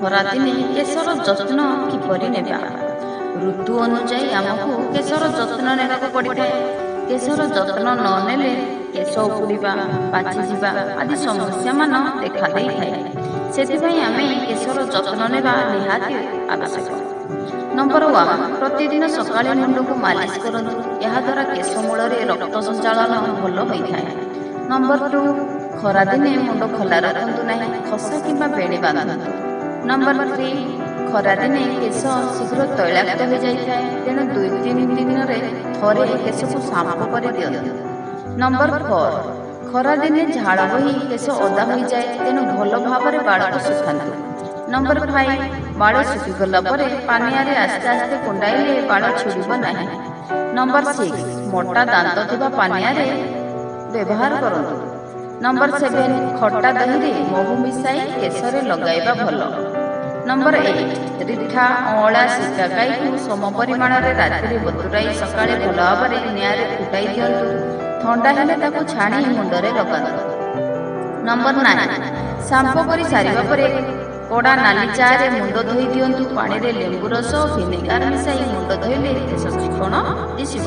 ଖରାଦିନେ କେଶର ଯତ୍ନ କିପରି ନେବା? ଋତୁ ଅନୁଯାୟୀ ଆମକୁ କେଶର ଯତ୍ନ ନେବାକୁ ପଡ଼ିଥାଏ। କେଶର ଯତ୍ନ ନ ନେଲେ କେଶ ଉପୁଡ଼ିବା, ପାଚିଯିବା ଆଦି ସମସ୍ୟାମାନ ଦେଖା ଦେଇଥାଏ। ସେଥିପାଇଁ ଆମେ କେଶର ଯତ୍ନ ନେବା ନିହାତି ଆବଶ୍ୟକ। ନମ୍ବର 1, ପ୍ରତିଦିନ ସକାଳେ ମୁଣ୍ଡକୁ ମାଲିସ କରନ୍ତୁ। ଏହାଦ୍ୱାରା କେଶ ମୂଳରେ ରକ୍ତ ସଞ୍ଚାଳନ ଭଲ ହୋଇଥାଏ। ନମ୍ବର 2, ଖରାଦିନେ ମୁଣ୍ଡ ଖୋଲା ରଖନ୍ତୁ ନାହିଁ, ଖସା କିମ୍ବା ବେଣୀ ବାନ୍ଧନ୍ତୁ। ନମ୍ବର 3, ଖରାଦିନେ କେଶ ଶୀଘ୍ର ତୈଳାକ୍ତ ହୋଇଯାଇଥାଏ, ତେଣୁ 2-3 ଦିନରେ ଥରେ କେଶକୁ ସାମ୍ପୁ କରିଦିଅନ୍ତୁ। ନମ୍ବର 4, ଖରାଦିନେ ଝାଳ ବୋହି କେଶ ଓଦା ହୋଇଯାଏ, ତେଣୁ ଭଲ ଭାବରେ ବାଳକୁ ଶୁଖାନ୍ତୁ। ନମ୍ବର 5, ବାଳ ଶୁଖିଗଲା ପରେ ପାନିଆରେ ଆସ୍ତେ ଆସ୍ତେ କୁଣ୍ଡାଇଲେ ବାଳ ଛିଡ଼ିବ ନାହିଁ। ନମ୍ବର 6, ମୋଟା ଦାନ୍ତ ଥିବା ପାନିଆରେ ବ୍ୟବହାର କରନ୍ତୁ। ନମ୍ବର 7, ଖଟା ଦହିରେ ମହୁ ମିଶାଇ କେଶରେ ଲଗାଇବା ଭଲ। ନମ୍ବର 8, ରିଠା, ଅଁଳା, ଶିକାକାଇକୁ ସମ ପରିମାଣରେ ରାତିରେ ବତୁରାଇ ସକାଳେ ଭଲ ଭାବରେ ନିଆଁରେ ଫୁଟାଇ ଦିଅନ୍ତୁ। ଥଣ୍ଡା ହେଲେ ତାକୁ ଛାଣି ମୁଣ୍ଡରେ ଲଗାନ୍ତୁ। ନମ୍ବର 9, ସାମ୍ପୁ କରି ସାରିବା ପରେ କଡ଼ା ନାଲି ଚାରେ ମୁଣ୍ଡ ଧୋଇ ଦିଅନ୍ତୁ। ପାଣିରେ ଲେମ୍ବୁ ରସ ଓ ଭିନେଗାର ମିଶାଇ ମୁଣ୍ଡ ଧୋଇଲେ କେଶ ଚିକ୍କଣ ଦିଶିବ।